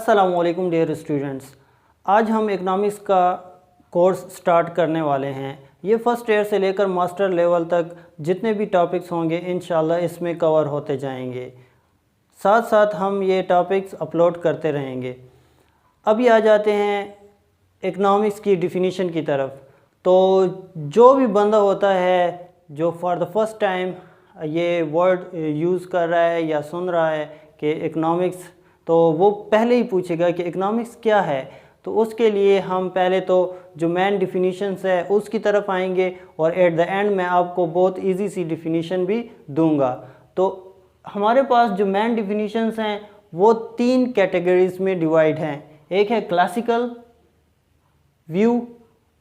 अस्सलामुअलैकुम dear students, आज हम इकनॉमिक्स का कोर्स स्टार्ट करने वाले हैं। ये फर्स्ट ईयर से लेकर मास्टर लेवल तक जितने भी टॉपिक्स होंगे इंशाल्लाह इसमें कवर होते जाएंगे। साथ साथ हम ये टॉपिक्स अपलोड करते रहेंगे। अभी आ जाते हैं इकनॉमिक्स की डिफिनीशन की तरफ। तो जो भी बंदा होता है जो फॉर द फर्स्ट टाइम ये वर्ड यूज़ कर रहा है या सुन रहा है कि इकनॉमिक्स, तो वो पहले ही पूछेगा कि इकनॉमिक्स क्या है। तो उसके लिए हम पहले तो जो मेन डिफिनीशंस है उसकी तरफ आएंगे और एट द एंड मैं आपको बहुत इजी सी डिफिनीशन भी दूंगा। तो हमारे पास जो मेन डिफिनीशंस हैं वो 3 कैटेगरीज में डिवाइड हैं। एक है classical view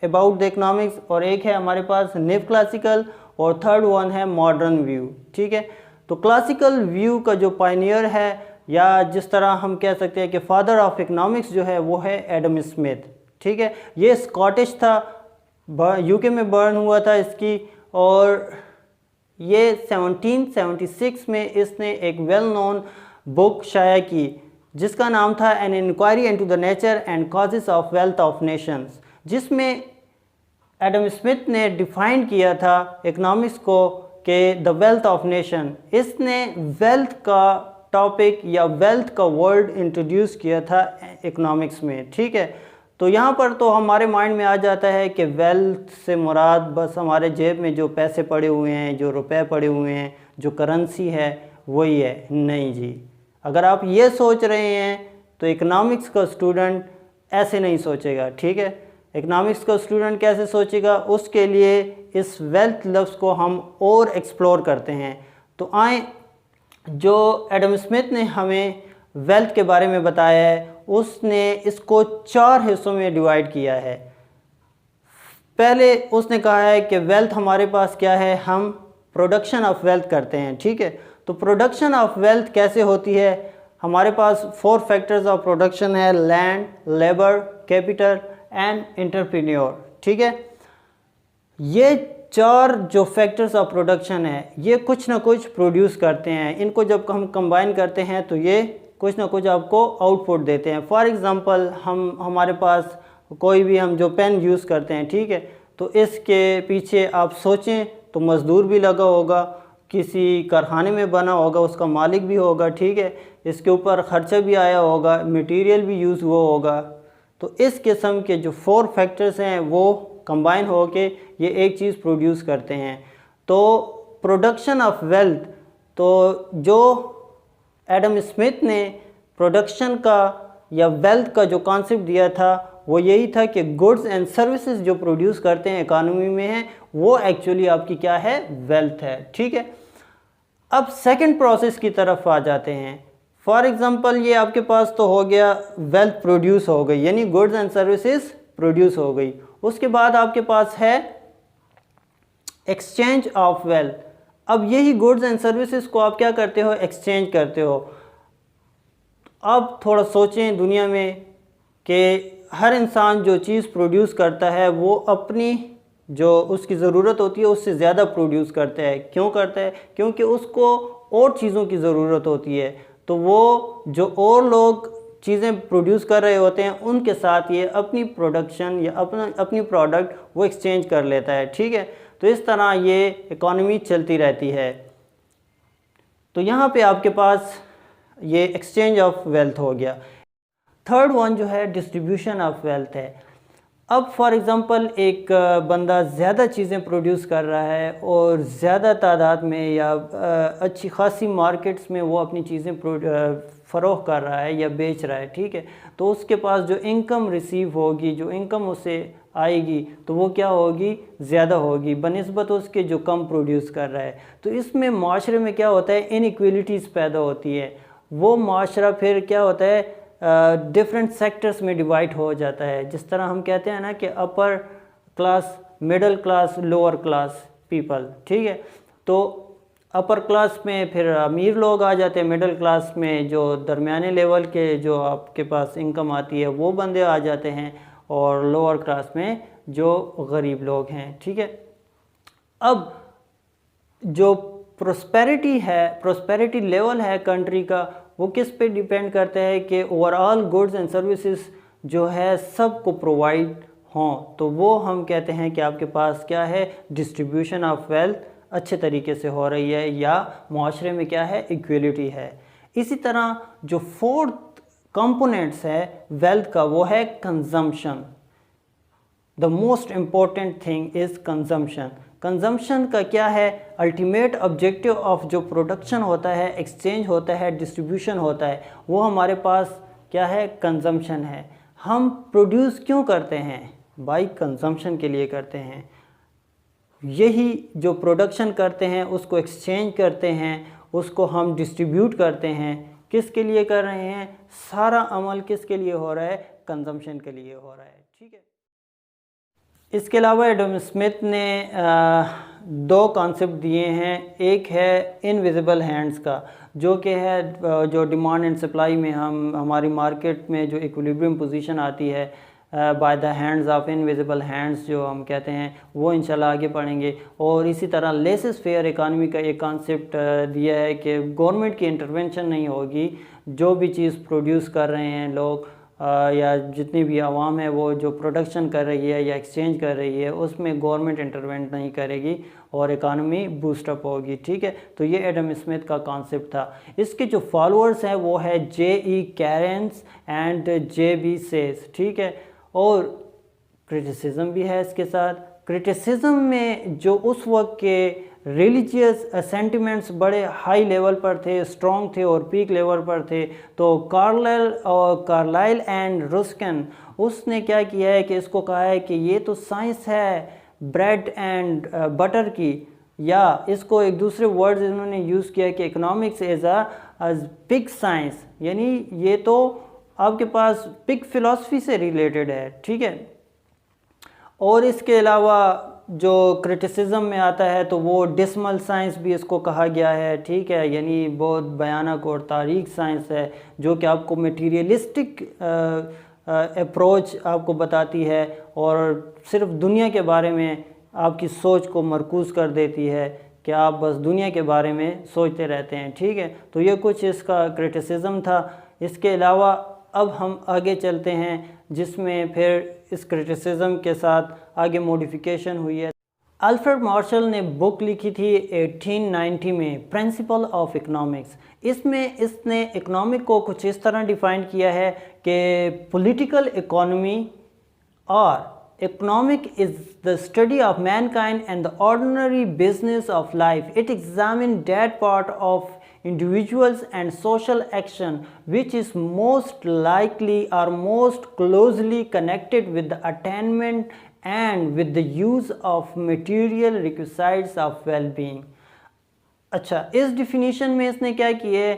about the economics और एक है हमारे पास न्यू क्लासिकल और थर्ड वन है मॉडर्न व्यू। ठीक है, तो क्लासिकल व्यू का जो पायनियर है या जिस तरह हम कह सकते हैं कि फादर ऑफ इकनॉमिक्स जो है वो है एडम स्मिथ। ठीक है, ये स्कॉटिश था, यूके में बर्न हुआ था इसकी, और ये 1776 में इसने एक वेल नोन बुक शाया की जिसका नाम था an inquiry into the nature and causes of wealth of nations, जिसमें एडम स्मिथ ने डिफाइन किया था इकनॉमिक्स को कि द वेल्थ ऑफ नेशन। इसने वेल्थ का टॉपिक या वेल्थ का वर्ड इंट्रोड्यूस किया था इकनॉमिक्स में। ठीक है, तो यहाँ पर तो हमारे माइंड में आ जाता है कि वेल्थ से मुराद बस हमारे जेब में जो पैसे पड़े हुए हैं, जो रुपए पड़े हुए हैं, जो करेंसी है वही है। नहीं जी, अगर आप ये सोच रहे हैं तो इकनॉमिक्स का स्टूडेंट ऐसे नहीं सोचेगा। ठीक है, इकनॉमिक्स का स्टूडेंट कैसे सोचेगा, उसके लिए इस वेल्थ लफ्ज़ को हम और एक्सप्लोर करते हैं। तो आए, जो एडम स्मिथ ने हमें वेल्थ के बारे में बताया है उसने इसको 4 हिस्सों में डिवाइड किया है। पहले उसने कहा है कि वेल्थ हमारे पास क्या है, हम प्रोडक्शन ऑफ वेल्थ करते हैं। ठीक है, तो प्रोडक्शन ऑफ वेल्थ कैसे होती है, हमारे पास 4 फैक्टर्स ऑफ प्रोडक्शन है, land, labour, capital and entrepreneur. ठीक है, ये 4 जो फैक्टर्स ऑफ प्रोडक्शन है ये कुछ ना कुछ प्रोड्यूस करते हैं। इनको जब हम कंबाइन करते हैं तो ये कुछ ना कुछ आपको आउटपुट देते हैं। फॉर एग्जांपल हमारे पास कोई भी हम जो पेन यूज़ करते हैं, ठीक है, तो इसके पीछे आप सोचें तो मज़दूर भी लगा होगा, किसी कारखाने में बना होगा, उसका मालिक भी होगा। ठीक है, इसके ऊपर ख़र्चा भी आया होगा, मटेरियल भी यूज़ हुआ होगा। तो इस किस्म के जो 4 फैक्टर्स हैं वो कंबाइन हो के ये एक चीज़ प्रोड्यूस करते हैं। तो प्रोडक्शन ऑफ वेल्थ, तो जो एडम स्मिथ ने प्रोडक्शन का या वेल्थ का जो कॉन्सेप्ट दिया था वो यही था कि गुड्स एंड सर्विसेज जो प्रोड्यूस करते हैं इकोनॉमी में हैं वो एक्चुअली आपकी क्या है, वेल्थ है। ठीक है, अब सेकंड प्रोसेस की तरफ आ जाते हैं। फॉर एग्जांपल ये आपके पास तो हो गया वेल्थ प्रोड्यूस हो गई, यानी गुड्स एंड सर्विसेज प्रोड्यूस हो गई। उसके बाद आपके पास है एक्सचेंज ऑफ वेल्थ। अब यही गुड्स एंड सर्विसेज को आप क्या करते हो, एक्सचेंज करते हो। अब थोड़ा सोचें दुनिया में कि हर इंसान जो चीज़ प्रोड्यूस करता है वो अपनी जो उसकी ज़रूरत होती है उससे ज़्यादा प्रोड्यूस करता है। क्यों करता है, क्योंकि उसको और चीज़ों की ज़रूरत होती है। तो वो जो और लोग चीज़ें प्रोड्यूस कर रहे होते हैं उनके साथ ये अपनी प्रोडक्शन या अपनी प्रोडक्ट वो एक्सचेंज कर लेता है। ठीक है, तो इस तरह ये इकॉनमी चलती रहती है। तो यहाँ पे आपके पास ये एक्सचेंज ऑफ वेल्थ हो गया। थर्ड वन जो है डिस्ट्रीब्यूशन ऑफ वेल्थ है। अब फॉर एग्ज़ाम्पल एक बंदा ज़्यादा चीज़ें प्रोड्यूस कर रहा है और ज़्यादा तादाद में या अच्छी खासी मार्केट्स में वो अपनी चीज़ें फ़रोख्त कर रहा है या बेच रहा है। ठीक है, तो उसके पास जो इनकम रिसीव होगी, जो इनकम उसे आएगी, तो वो क्या होगी, ज़्यादा होगी बनिस्बत उसके जो कम प्रोड्यूस कर रहा है। तो इसमें माशरे में क्या होता है, इनइक्वलिटीज़ पैदा होती है। वो माशरा फिर क्या होता है, डिफरेंट सेक्टर्स में डिवाइड हो जाता है। जिस तरह हम कहते हैं ना कि upper class, middle class, lower class people. ठीक है, तो अपर क्लास में फिर अमीर लोग आ जाते हैं, मिडिल क्लास में जो दरमियाने लेवल के जो आपके पास इनकम आती है वो बंदे आ जाते हैं, और लोअर क्लास में जो गरीब लोग हैं। ठीक है, अब जो प्रोस्पेरिटी है, प्रोस्पेरिटी लेवल है कंट्री का, वो किस पे डिपेंड करता है कि ओवरऑल गुड्स एंड सर्विसेज जो है सबको प्रोवाइड हों, तो वो हम कहते हैं कि आपके पास क्या है, डिस्ट्रीब्यूशन ऑफ वेल्थ अच्छे तरीके से हो रही है, या मुआशरे में क्या है, इक्वलिटी है। इसी तरह जो फोर्थ कंपोनेंट्स है वेल्थ का, वो है consumption. The most important thing is consumption. Consumption का क्या है, अल्टीमेट ऑब्जेक्टिव ऑफ जो प्रोडक्शन होता है, एक्सचेंज होता है, डिस्ट्रीब्यूशन होता है, वो हमारे पास क्या है, कंजम्पशन है। हम प्रोड्यूस क्यों करते हैं, बाई कंजम्पशन के लिए करते हैं। यही जो प्रोडक्शन करते हैं उसको एक्सचेंज करते हैं, उसको हम डिस्ट्रीब्यूट करते हैं, किसके लिए कर रहे हैं, सारा अमल किसके लिए हो रहा है, कंजम्पशन के लिए हो रहा है। ठीक है, इसके अलावा एडम स्मिथ ने दो कॉन्सेप्ट दिए हैं। एक है इनविजिबल हैंड्स का, जो कि है जो डिमांड एंड सप्लाई में हमारी मार्केट में जो इक्विलिब्रियम पोजीशन आती है by the hands of invisible hands जो हम कहते हैं, वो इंशाल्लाह आगे पढ़ेंगे। और इसी तरह लेसेस फेयर इकानमी का एक कॉन्सेप्ट दिया है कि गवर्नमेंट की इंटरवेंशन नहीं होगी, जो भी चीज़ प्रोड्यूस कर रहे हैं लोग या जितनी भी आवाम है वो जो प्रोडक्शन कर रही है या एक्सचेंज कर रही है, उसमें गवर्नमेंट इंटरवेंट नहीं करेगी और इकानमी बूस्टअप होगी। ठीक है, तो ये एडम स्मिथ का कॉन्सेप्ट था। इसके जो फॉलोअर्स हैं वो है J.E. Cairnes and J.B. Say. ठीक है, और क्रिटिसिज्म भी है इसके साथ। क्रिटिसिज्म में जो उस वक्त के रिलीजियस सेंटिमेंट्स बड़े हाई लेवल पर थे, स्ट्रॉन्ग थे और पीक लेवल पर थे, तो कार्लाइल एंड रस्किन उसने क्या किया है कि इसको कहा है कि ये तो साइंस है ब्रेड एंड बटर की, या इसको एक दूसरे वर्ड्स इन्होंने यूज़ किया कि economics is a big science, यानी ये तो आपके पास बिग फिलॉसफी से रिलेटेड है। ठीक है, और इसके अलावा जो क्रिटिसिज्म में आता है तो वो डिसमल साइंस भी इसको कहा गया है। ठीक है, यानी बहुत भयानक और तारीख साइंस है जो कि आपको मटीरियलिस्टिक अप्रोच आपको बताती है और सिर्फ दुनिया के बारे में आपकी सोच को मरकूज़ कर देती है कि आप बस दुनिया के बारे में सोचते रहते हैं। ठीक है, तो ये कुछ इसका क्रिटिसिज्म था। इसके अलावा अब हम आगे चलते हैं जिसमें फिर इस क्रिटिसिज्म के साथ आगे मॉडिफिकेशन हुई है। अल्फ्रेड मार्शल ने बुक लिखी थी 1890 में, प्रिंसिपल ऑफ इकोनॉमिक्स। इसमें इसने इकोनॉमिक को कुछ इस तरह डिफ़ाइन किया है कि पॉलिटिकल इकोनॉमी और economic is the study of mankind and the ordinary business of life. It examines that part of individuals and social action which is most likely or most closely connected with the attainment and with the use of material requisites of well-being. अच्छा, इस definition में इसने क्या किया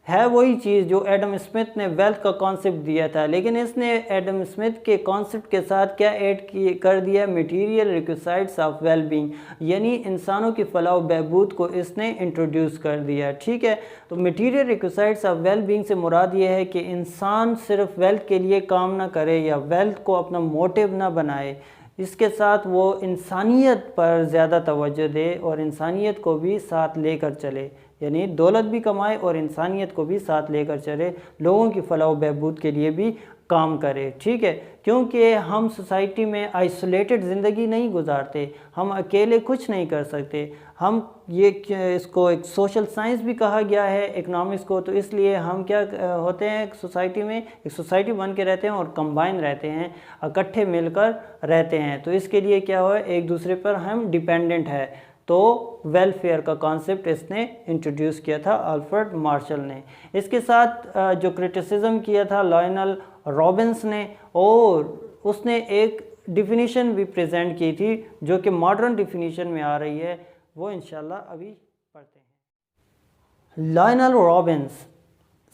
है वही चीज़ जो Adam Smith ने वेल्थ का कॉन्सेप्ट दिया था, लेकिन इसने एडम स्मिथ के कॉन्सेप्ट के साथ क्या ऐड कर दिया, मटेरियल रिक्विसाइट्स ऑफ वेल बीइंग, यानी इंसानों की फलाह व बहबूद को इसने इंट्रोड्यूस कर दिया। ठीक है, तो मटेरियल रिक्विसाइट्स ऑफ वेल बीइंग से मुराद ये है कि इंसान सिर्फ वेल्थ के लिए काम ना करे या वेल्थ को अपना मोटिव ना बनाए, इसके साथ वो इंसानियत पर ज़्यादा तवज्जो दे और इंसानियत को भी साथ लेकर चले, यानी दौलत भी कमाए और इंसानियत को भी साथ लेकर चले, लोगों की फलाह व बहबूद के लिए भी काम करे। ठीक है, क्योंकि हम सोसाइटी में आइसोलेटेड ज़िंदगी नहीं गुजारते, हम अकेले कुछ नहीं कर सकते। हम ये इसको एक सोशल साइंस भी कहा गया है इकनॉमिक्स को, तो इसलिए हम क्या होते हैं सोसाइटी में, एक सोसाइटी बन के रहते हैं और कंबाइन रहते हैं, इकट्ठे मिलकर रहते हैं। तो इसके लिए क्या हुआ, एक दूसरे पर हम डिपेंडेंट है। तो वेलफेयर का कॉन्सेप्ट इसने इंट्रोड्यूस किया था अल्फ्रेड मार्शल ने। इसके साथ जो क्रिटिसिज्म किया था लायनल रॉबिन्स ने, और उसने एक डिफिनीशन भी प्रेजेंट की थी जो कि मॉडर्न डिफिनीशन में आ रही है, वो इंशाल्लाह अभी पढ़ते हैं। Lionel Robins,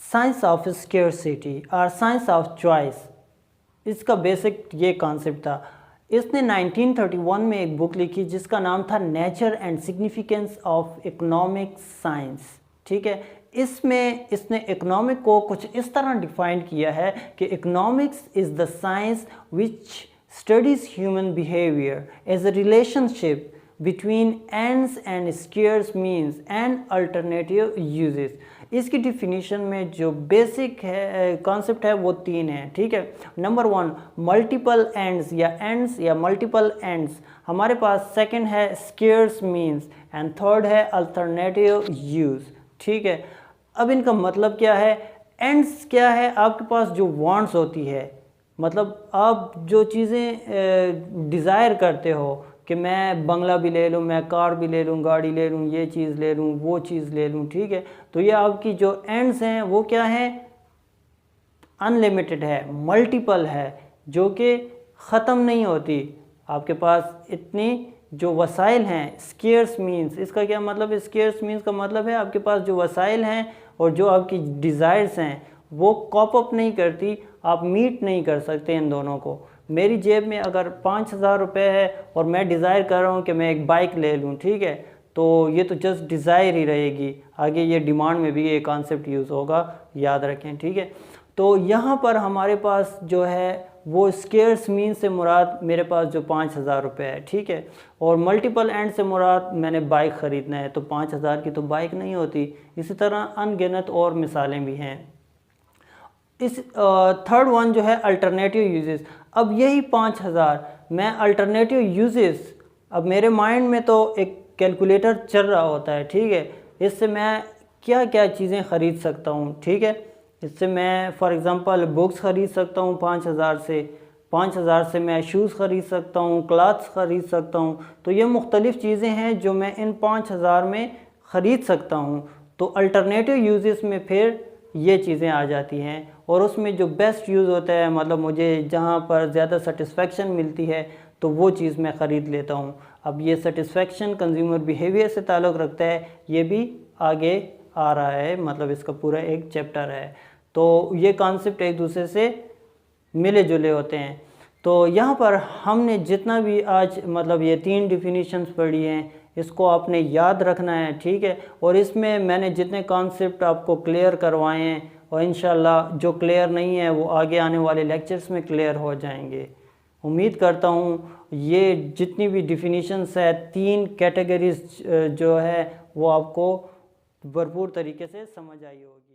science of scarcity और साइंस ऑफ चॉइस, इसका बेसिक ये कॉन्सेप्ट था। इसने 1931 में एक बुक लिखी जिसका नाम था nature and significance of economic science. ठीक है, इसमें इसने इकोनॉमिक को कुछ इस तरह डिफाइन किया है कि economics is the science which studies human behaviour as a relationship between ends and scarce means and alternative uses। इसकी डिफिनीशन में जो बेसिक है कॉन्सेप्ट है वो 3 है, ठीक है। नंबर 1 मल्टीपल एंड्स या मल्टीपल एंड्स। हमारे पास सेकंड है स्केर्स मीन्स एंड थर्ड है अल्टरनेटिव यूज़, ठीक है। अब इनका मतलब क्या है? एंड्स क्या है? आपके पास जो वांट्स होती है, मतलब आप जो चीज़ें डिज़ायर करते हो कि मैं बंगला भी ले लूँ, मैं कार भी ले लूँ, गाड़ी ले लूँ, ये चीज़ ले लूँ, वो चीज़ ले लूँ, ठीक है। तो ये आपकी जो एंड्स हैं वो क्या है? अनलिमिटेड है, मल्टीपल है, जो कि ख़त्म नहीं होती। आपके पास इतनी जो वसाइल हैं, स्केर्स मीन्स, इसका क्या मतलब है? स्केर्स मीन्स का मतलब है आपके पास जो वसाइल हैं और जो आपकी डिज़ायर्स हैं वो कॉप अप नहीं करती, आप मीट नहीं कर सकते इन दोनों को। मेरी जेब में अगर 5,000 रुपये है और मैं डिज़ायर कर रहा हूँ कि मैं एक बाइक ले लूँ, ठीक है, तो ये तो जस्ट डिज़ायर ही रहेगी, आगे ये डिमांड में भी ये कॉन्सेप्ट यूज़ होगा, याद रखें, ठीक है। तो यहाँ पर हमारे पास जो है वो स्केर्स मीन से मुराद मेरे पास जो 5,000 रुपये है, ठीक है, और मल्टीपल एंड से मुराद मैंने बाइक ख़रीदना है, तो 5,000 की तो बाइक नहीं होती। इसी तरह अनगिनत और मिसालें भी हैं। इस थर्ड वन जो है अल्टरनेटिव यूजेस। अब यही 5,000 मैं अल्टरनेटिव यूजेस, अब मेरे माइंड में तो एक कैलकुलेटर चल रहा होता है, ठीक है, इससे मैं क्या क्या चीज़ें ख़रीद सकता हूँ, ठीक है। इससे मैं फॉर एग्ज़ाम्पल बुक्स ख़रीद सकता हूँ 5,000 से, 5,000 से मैं शूज़ ख़रीद सकता हूँ, क्लॉथ्स ख़रीद सकता हूँ। तो ये मुख्तलिफ़ चीज़ें हैं जो मैं इन 5,000 में ख़रीद सकता हूँ। तो अल्टरनेटिव यूजेस में फिर ये चीज़ें आ जाती हैं और उसमें जो बेस्ट यूज़ होता है, मतलब मुझे जहाँ पर ज़्यादा सेटिस्फेक्शन मिलती है तो वो चीज़ मैं ख़रीद लेता हूँ। अब ये सेटिस्फेक्शन कंज्यूमर बिहेवियर से ताल्लुक़ रखता है, ये भी आगे आ रहा है, मतलब इसका पूरा एक चैप्टर है। तो ये कॉन्सेप्ट एक दूसरे से मिले जुले होते हैं। तो यहाँ पर हमने जितना भी आज मतलब ये 3 डिफिनीशंस पढ़ी हैं, इसको आपने याद रखना है, ठीक है। और इसमें मैंने जितने कॉन्सेप्ट आपको क्लियर करवाए हैं और इंशाल्लाह जो क्लियर नहीं है वो आगे आने वाले लेक्चर्स में क्लियर हो जाएंगे। उम्मीद करता हूँ ये जितनी भी डिफिनीशंस है, 3 कैटेगरीज जो है वो आपको भरपूर तरीके से समझ आई होगी।